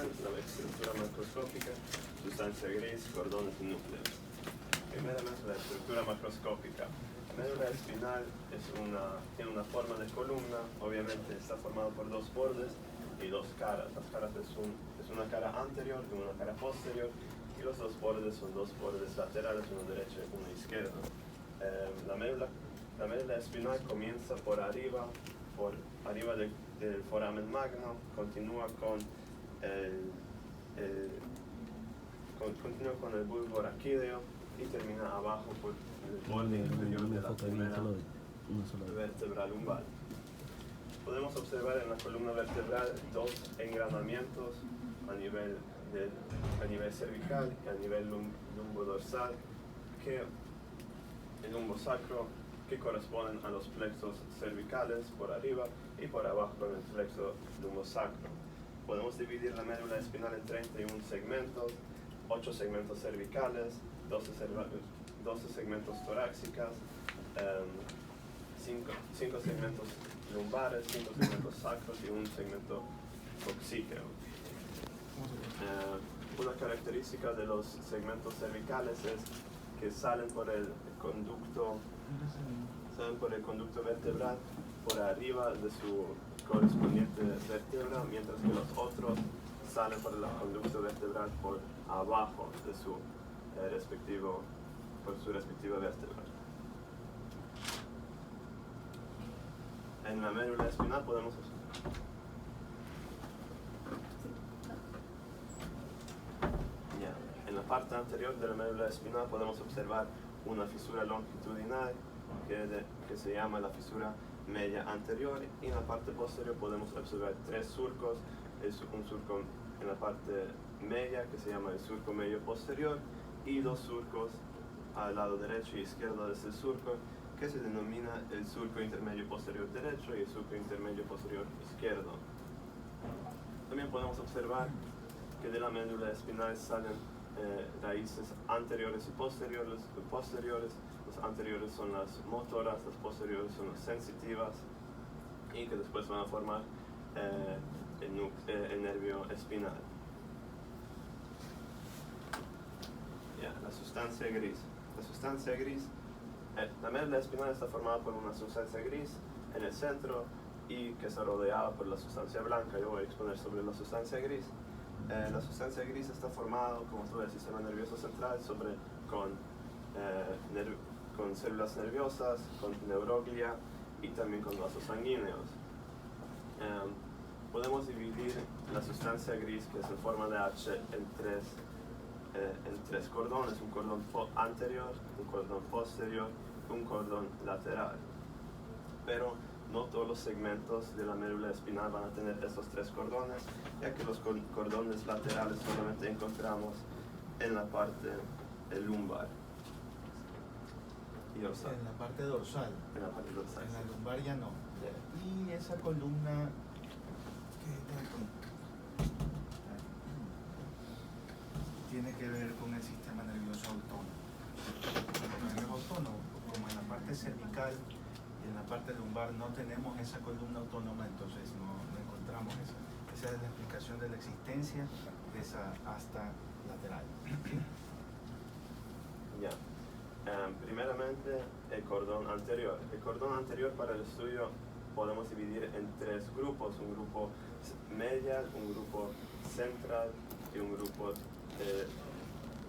espinal, la estructura macroscópica, sustancia gris, cordones y núcleos. Primeramente, la estructura macroscópica. La médula espinal tiene una forma de columna, obviamente está formado por dos bordes y dos caras. Las caras es una cara anterior y una cara posterior, y los dos bordes son dos bordes laterales, uno derecho y uno izquierdo. La médula espinal comienza por arriba del foramen magno, continúa con el bulbo raquídeo y termina abajo por el borde inferior de la primera vértebra lumbar. Podemos observar en la columna vertebral dos engranamientos a nivel cervical y a nivel lumbodorsal, el lumbosacro, que corresponden a los plexos cervicales por arriba y por abajo con el plexo lumbosacro. Podemos dividir la médula espinal en 31 segmentos, 8 segmentos cervicales, 12 segmentos torácicas, 5 segmentos lumbares, 5 segmentos sacros y un segmento coxígeo. Una característica de los segmentos cervicales es que salen por el conducto vertebral por arriba de su correspondiente vértebra, mientras que los otros salen por el conducto vertebral por abajo de su respectiva vértebra. En la médula espinal podemos En la parte anterior de la médula espinal podemos observar una fisura longitudinal que se llama la fisura media anterior, y en la parte posterior podemos observar 3 surcos. Es un surco en la parte media que se llama el surco medio posterior, y 2 surcos al lado derecho y izquierdo de ese surco que se denomina el surco intermedio posterior derecho y el surco intermedio posterior izquierdo. También podemos observar que de la médula espinal salen raíces anteriores y posteriores. Las anteriores son las motoras, las posteriores son las sensitivas, y que después van a formar el nervio espinal. La sustancia gris. La médula espinal está formada por una sustancia gris en el centro y que está rodeada por la sustancia blanca. Yo voy a exponer sobre la sustancia gris. La sustancia gris está formada, como todo el sistema nervioso central, con células nerviosas, con neuroglia y también con vasos sanguíneos. Podemos dividir la sustancia gris, que es en forma de H, en tres cordones: un cordón anterior, un cordón posterior y un cordón lateral. Pero no todos los segmentos de la médula espinal van a tener estos 3 cordones, ya que los cordones laterales solamente encontramos en la parte lumbar y dorsal. En la parte dorsal. En la parte dorsal. En la lumbar ya no. Yeah. Y esa columna que está aquí tiene que ver con el sistema nervioso autónomo. El nervioso autónomo, como en la parte cervical y en la parte lumbar no tenemos esa columna autónoma, entonces no encontramos esa. Esa es la explicación de la existencia de esa asta lateral. Ya. Primeramente, el cordón anterior. El cordón anterior, para el estudio, podemos dividir en 3 grupos: un grupo medial, un grupo central y un grupo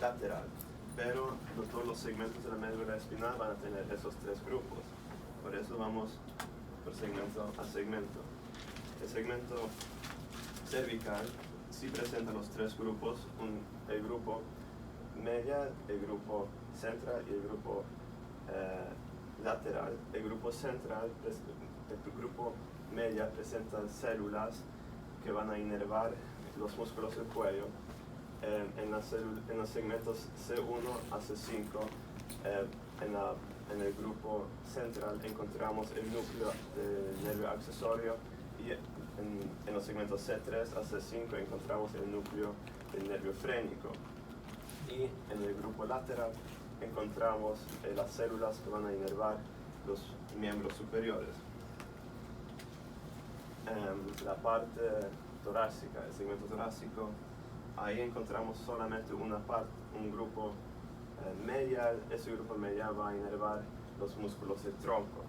lateral. Pero no todos los segmentos de la médula espinal van a tener esos 3 grupos. Por eso vamos por segmento a segmento. El segmento cervical sí presenta los 3 grupos: el grupo medial, el grupo central y el grupo lateral. El grupo medial presenta células que van a inervar los músculos del cuello. En los segmentos C1 a C5, en el grupo central encontramos el núcleo del nervio accesorio, y en los segmentos C3 a C5 encontramos el núcleo del nervio frénico. Y en el grupo lateral encontramos las células que van a inervar los miembros superiores. La parte torácica. El segmento torácico, ahí encontramos solamente una parte, un grupo medial. Ese grupo medial va a inervar los músculos del tronco.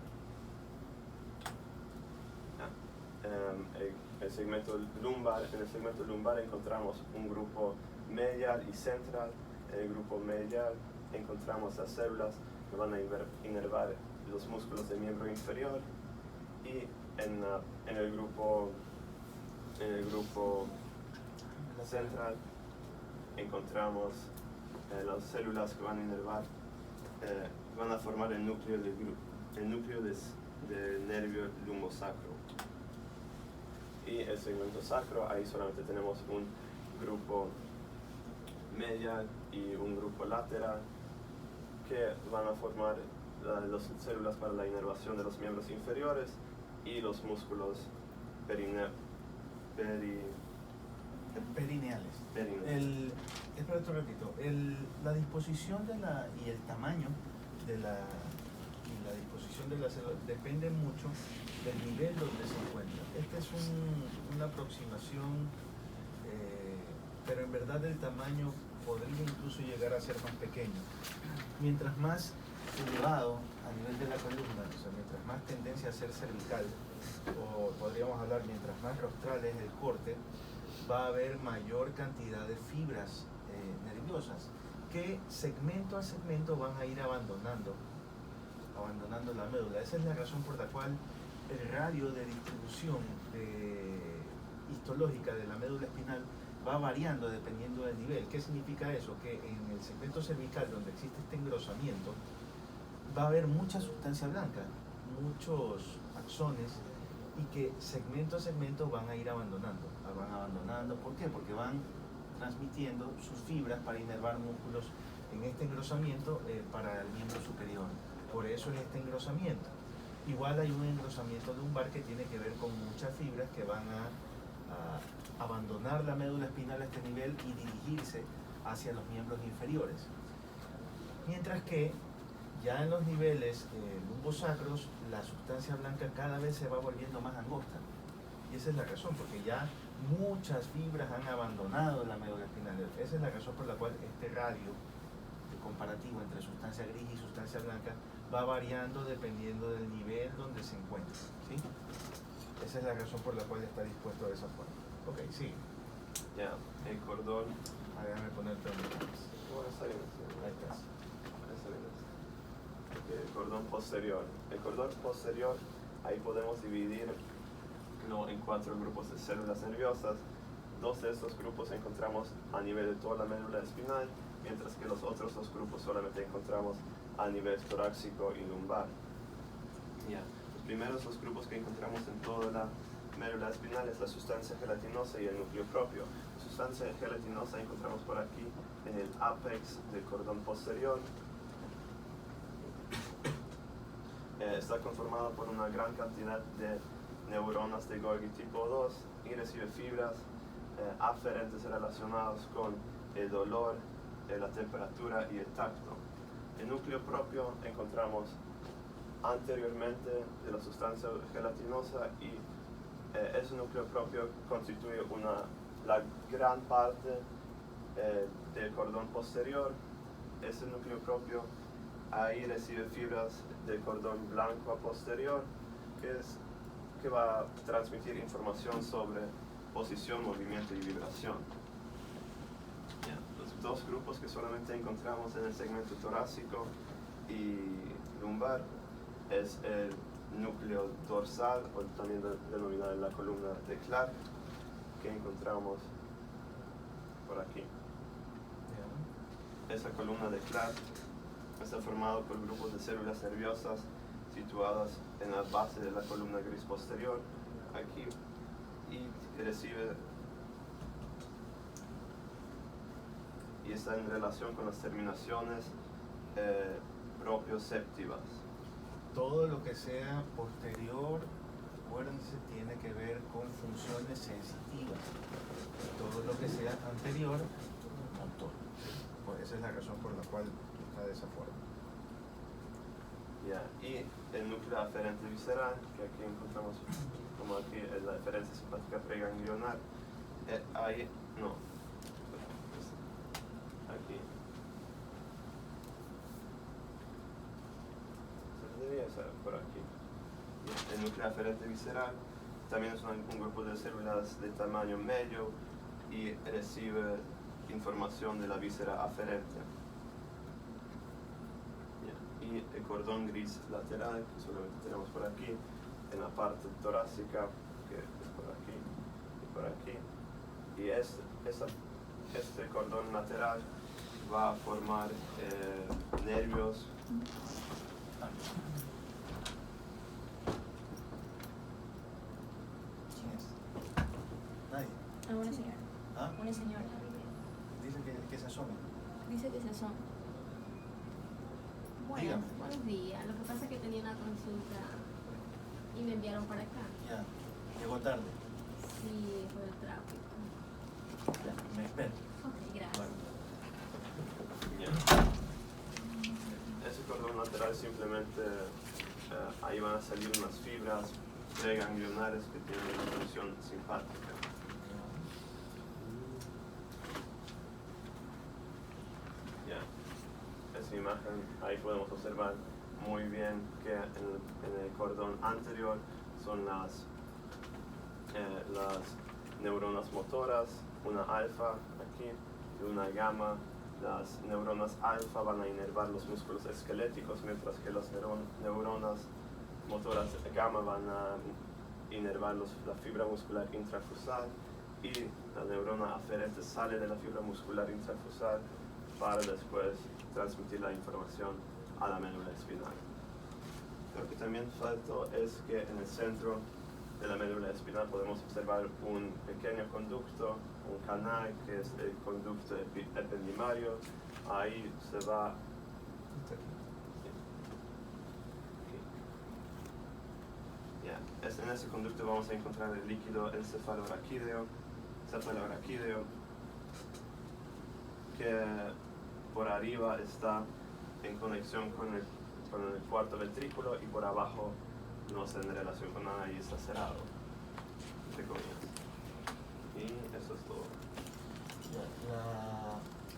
El segmento lumbar, en el segmento lumbar encontramos un grupo medial y central. En el grupo medial encontramos las células que van a inervar los músculos del miembro inferior, y en el grupo central encontramos las células que van a inervar, van a formar el núcleo del nervio lumbosacro. Y el segmento sacro, ahí solamente tenemos un grupo medial y un grupo lateral que van a formar las células para la inervación de los miembros inferiores y los músculos perineales. Espera un ratito. La disposición y el tamaño y la disposición de la célula depende mucho del nivel donde se encuentra. Esta es una aproximación, pero en verdad el tamaño podría incluso llegar a ser más pequeño. Mientras más elevado a nivel de la columna, o sea, mientras más tendencia a ser cervical, o podríamos hablar mientras más rostral es el corte, va a haber mayor cantidad de fibras nerviosas que segmento a segmento van a ir abandonando la médula. Esa es la razón por la cual el radio de distribución histológica de la médula espinal va variando dependiendo del nivel. ¿Qué significa eso? Que en el segmento cervical, donde existe este engrosamiento, va a haber mucha sustancia blanca, muchos axones, y que segmento a segmento van a ir abandonando. ¿Por qué? Porque van transmitiendo sus fibras para inervar músculos en este engrosamiento para el miembro superior. Por eso es este engrosamiento. Igual hay un engrosamiento lumbar que tiene que ver con muchas fibras que van a abandonar la médula espinal a este nivel y dirigirse hacia los miembros inferiores. Mientras que ya en los niveles lumbosacros, la sustancia blanca cada vez se va volviendo más angosta. Y esa es la razón, porque ya muchas fibras han abandonado la médula espinal. Esa es la razón por la cual este radio comparativo entre sustancia gris y sustancia blanca va variando dependiendo del nivel donde se encuentra, ¿sí? Esa es la razón por la cual está dispuesto de esa forma. Ok, sí. Ya, el cordón. Déjame ponerte un poco más. Bueno, está bien. Ahí estás. El cordón posterior. El cordón posterior, ahí podemos dividirlo en 4 grupos de células nerviosas. 2 de estos grupos encontramos a nivel de toda la médula espinal, mientras que los otros 2 grupos solamente encontramos a nivel torácico y lumbar. Los primeros 2 grupos que encontramos en toda la médula espinal es la sustancia gelatinosa y el núcleo propio. La sustancia gelatinosa encontramos por aquí en el ápex del cordón posterior. Está conformado por una gran cantidad de neuronas de Golgi tipo 2 y recibe fibras aferentes relacionadas con el dolor, la temperatura y el tacto. El núcleo propio encontramos anteriormente de la sustancia gelatinosa, y ese núcleo propio constituye la gran parte del cordón posterior. Ese núcleo propio ahí recibe fibras del cordón blanco posterior, que va a transmitir información sobre posición, movimiento y vibración. Los 2 grupos que solamente encontramos en el segmento torácico y lumbar es el núcleo dorsal, o también denominado la columna de Clark, que encontramos por aquí. Esa columna de Clark está formada por grupos de células nerviosas situadas en la base de la columna gris posterior, aquí, y está en relación con las terminaciones propioceptivas. Todo lo que sea posterior, acuérdense, tiene que ver con funciones sensitivas. Todo lo que sea anterior, motor. Pues esa es la razón por la cual está de esa forma. Y el núcleo aferente visceral, que aquí encontramos como aquí la aferencia simpática preganglionar, Ahí, no. Aquí. Se debería ser por aquí. El núcleo aferente visceral también es un grupo de células de tamaño medio y recibe información de la víscera aferente. Y el cordón gris lateral, que solamente tenemos por aquí, en la parte torácica, que es por aquí y por aquí. Y este cordón lateral va a formar nervios. ¿Quién es? Nadie. Una señora. ¿Ah? Una señora. Dice que se asome. Dice que se asoma. Dígame. Buenos días. Lo que pasa es que tenía una consulta y me enviaron para acá. Ya. Llegó tarde. Sí, por el tráfico. Ya, me espero. Ok, gracias. Bueno. Ese cordón lateral simplemente, ahí van a salir unas fibras preganglionares que tienen una función simpática. Ya, esa imagen, ahí podemos observar muy bien que en el cordón anterior son las neuronas motoras, una alfa aquí y una gamma. Las neuronas alfa van a inervar los músculos esqueléticos, mientras que las neuronas motoras gamma van a inervar la fibra muscular intrafusal, y la neurona aferente sale de la fibra muscular intrafusal para después transmitir la información a la médula espinal. Lo que también faltó es que en el centro de la médula espinal podemos observar un pequeño conducto, un canal, que es el conducto ependimario. Ahí se va. En ese conducto vamos a encontrar el líquido encefaloraquídeo, que por arriba está en conexión con el cuarto ventrículo y por abajo no está en relación con nada y está cerrado, entre comillas. Y eso es todo.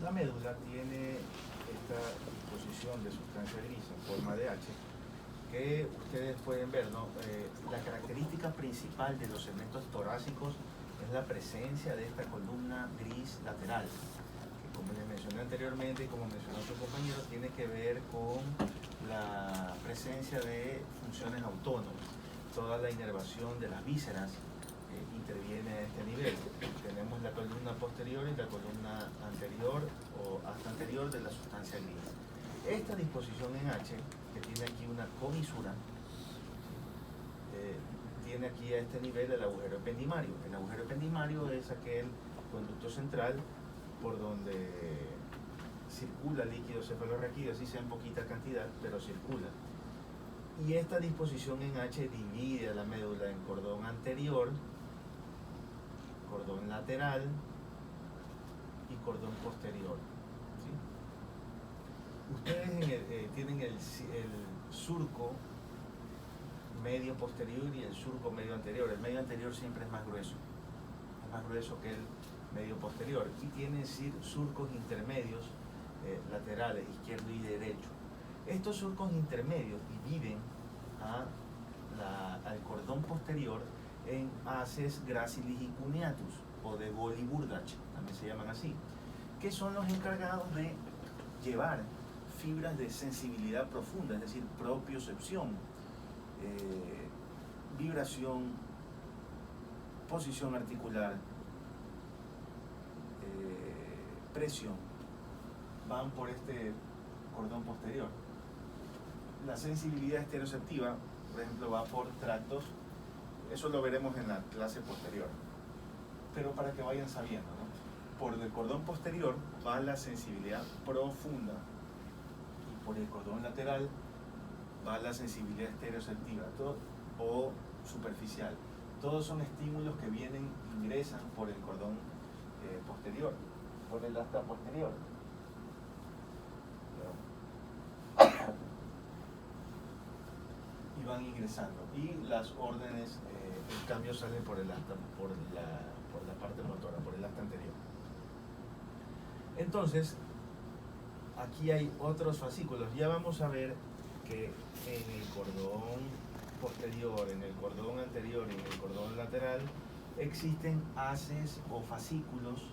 La médula tiene esta disposición de sustancia gris en forma de H, que ustedes pueden ver, ¿no? La característica principal de los segmentos torácicos es la presencia de esta columna gris lateral, que, como les mencioné anteriormente y como mencionó su compañero, tiene que ver con la presencia de funciones autónomas. Toda la inervación de las vísceras interviene a este nivel. Tenemos la columna posterior y la columna anterior o hasta anterior de la sustancia gris. Esta disposición en H, que tiene aquí una comisura, tiene aquí a este nivel el agujero ependimario. El agujero ependimario es aquel conducto central por donde circula líquido cefalorraquídeo, así sea en poquita cantidad, pero circula. Y esta disposición en H divide a la médula en cordón anterior, cordón lateral y cordón posterior. ¿Sí? Ustedes tienen el surco medio posterior y el surco medio anterior. El medio anterior siempre es más grueso que el medio posterior, y tiene surcos intermedios laterales, izquierdo y derecho. Estos surcos intermedios dividen al cordón posterior en haces gracilis y cuneatus, o de Boli-Burdach, también se llaman así, que son los encargados de llevar fibras de sensibilidad profunda, es decir, propiocepción, vibración, posición articular, presión, van por este cordón posterior. La sensibilidad estereoceptiva, por ejemplo, va por tractos. Eso lo veremos en la clase posterior, pero para que vayan sabiendo, ¿no? Por el cordón posterior va la sensibilidad profunda y por el cordón lateral va la sensibilidad estereoceptiva o superficial. Todos son estímulos que ingresan por el cordón posterior, por el asta posterior. Y van ingresando, y las órdenes, el cambio sale por el asta, por por la parte motora, por el asta anterior. Entonces, aquí hay otros fascículos. Ya vamos a ver que en el cordón posterior, en el cordón anterior y en el cordón lateral existen haces o fascículos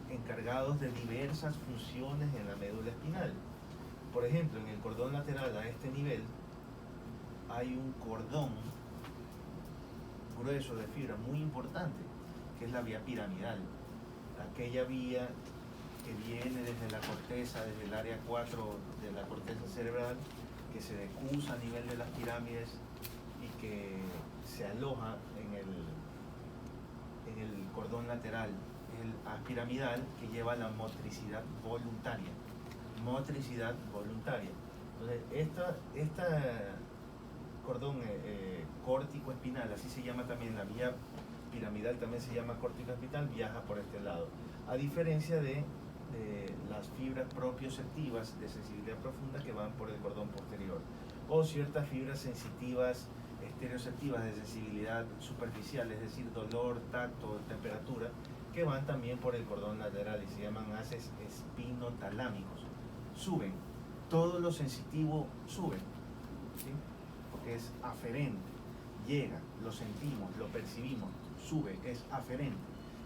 encargados de diversas funciones en la médula espinal. Por ejemplo, en el cordón lateral a este nivel hay un cordón grueso de fibra muy importante, que es la vía piramidal, aquella vía que viene desde la corteza, desde el área 4 de la corteza cerebral, que se decusa a nivel de las pirámides y que se aloja en el cordón lateral, el haz piramidal, que lleva la motricidad voluntaria. Motricidad voluntaria. Entonces, esta cordón córtico espinal, así se llama también, la vía piramidal también se llama córtico espinal, viaja por este lado. A diferencia de las fibras propioceptivas de sensibilidad profunda que van por el cordón posterior, o ciertas fibras sensitivas estereoceptivas de sensibilidad superficial, es decir, dolor, tacto, temperatura, que van también por el cordón lateral y se llaman haces espinotalámicos. Suben, todo lo sensitivo sube, ¿sí? Porque es aferente, llega, lo sentimos, lo percibimos, sube, es aferente,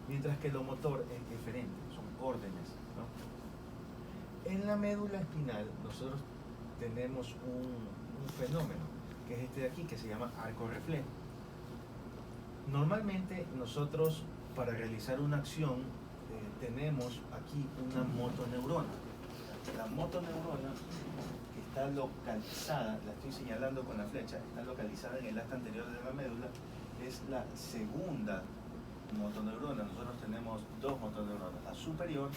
mientras que lo motor es eferente, son órdenes, ¿no? En la médula espinal nosotros tenemos un fenómeno, que es este de aquí, que se llama arco reflejo. Normalmente nosotros, para realizar una acción, tenemos aquí una motoneurona. La motoneurona, que está localizada, la estoy señalando con la flecha, está localizada en el asta anterior de la médula, es la segunda motoneurona. Nosotros tenemos dos motoneuronas, la superior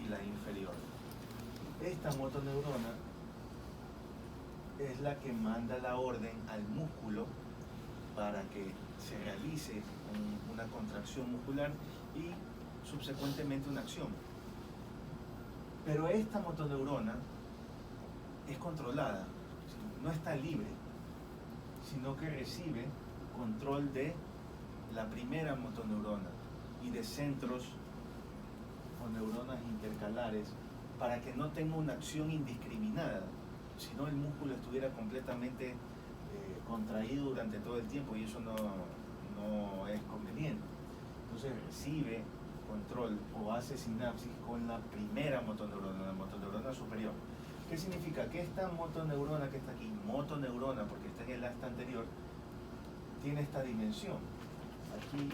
y la inferior. Esta motoneurona es la que manda la orden al músculo para que se realice una contracción muscular y subsecuentemente una acción. Pero esta motoneurona es controlada, no está libre, sino que recibe control de la primera motoneurona y de centros o neuronas intercalares para que no tenga una acción indiscriminada, si no el músculo estuviera completamente contraído durante todo el tiempo y eso no es conveniente. Entonces recibe control o hace sinapsis con la primera motoneurona, la motoneurona superior. ¿Qué significa? Que esta motoneurona que está aquí, motoneurona porque está en el asta anterior, tiene esta dimensión. Aquí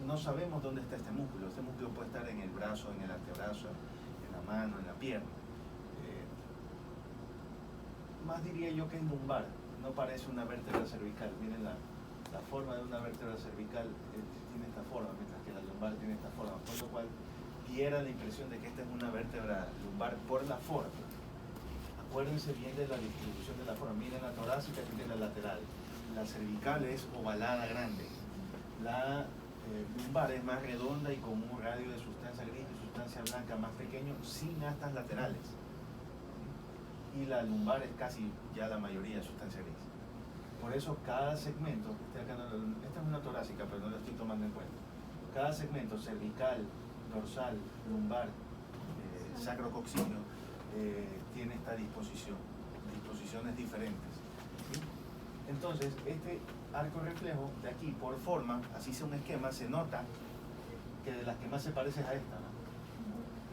no sabemos dónde está este músculo. Este músculo puede estar en el brazo, en el antebrazo, en la mano, en la pierna. Más diría yo que es lumbar, no parece una vértebra cervical. Miren la forma de una vértebra cervical tiene esta forma, mientras que la lumbar tiene esta forma, por lo cual diera la impresión de que esta es una vértebra lumbar por la forma. Acuérdense bien de la distribución de la forma. Miren la torácica, que tiene la lateral. La cervical es ovalada grande. La lumbar es más redonda y con un radio de sustancia gris y sustancia blanca más pequeño, sin astas laterales. Y la lumbar es casi ya la mayoría de sustancia gris. Por eso cada segmento, esta es una torácica, pero no la estoy tomando en cuenta. Cada segmento, cervical, dorsal, lumbar, sacrococcíneo, tiene esta disposiciones diferentes. ¿Sí? Entonces, este arco reflejo de aquí, por forma, así sea un esquema, se nota que de las que más se parece es a esta, ¿no?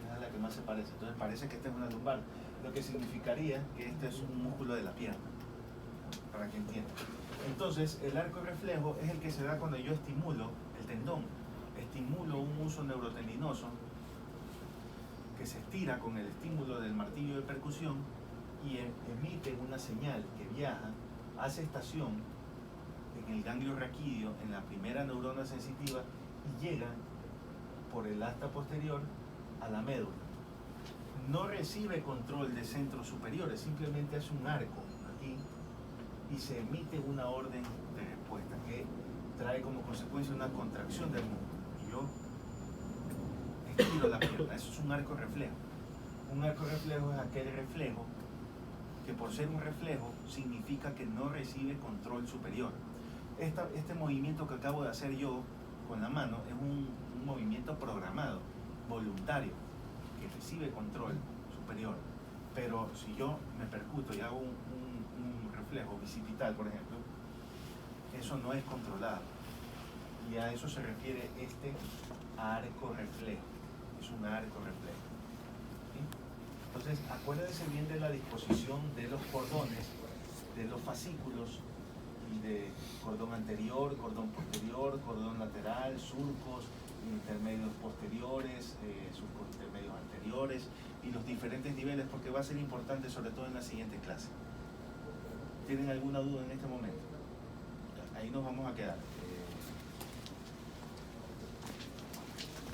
Es a la que más se parece. Entonces parece que esta es una lumbar, lo que significaría que este es un músculo de la pierna, para que entiendan. Entonces, el arco reflejo es el que se da cuando yo estimulo el tendón, estimulo un uso neurotendinoso que se estira con el estímulo del martillo de percusión y emite una señal que viaja, hace estación en el ganglio raquídeo, en la primera neurona sensitiva, y llega por el asta posterior a la médula. No recibe control de centros superiores, simplemente hace un arco aquí y se emite una orden de respuesta que trae como consecuencia una contracción del músculo. Y yo estiro la pierna, eso es un arco reflejo. Un arco reflejo es aquel reflejo que, por ser un reflejo, significa que no recibe control superior. Este movimiento que acabo de hacer yo con la mano es un movimiento programado, voluntario, que recibe control superior. Pero si yo me percuto y hago un reflejo bicipital, por ejemplo, eso no es controlado. Y a eso se refiere este arco reflejo. Es un arco reflejo. ¿Sí? Entonces, acuérdense bien de la disposición de los cordones, de los fascículos, y de cordón anterior, cordón posterior, cordón lateral, surcos intermedios posteriores, surcos intermedios anteriores, y los diferentes niveles, porque va a ser importante sobre todo en la siguiente clase. ¿Tienen alguna duda en este momento? Ahí nos vamos a quedar.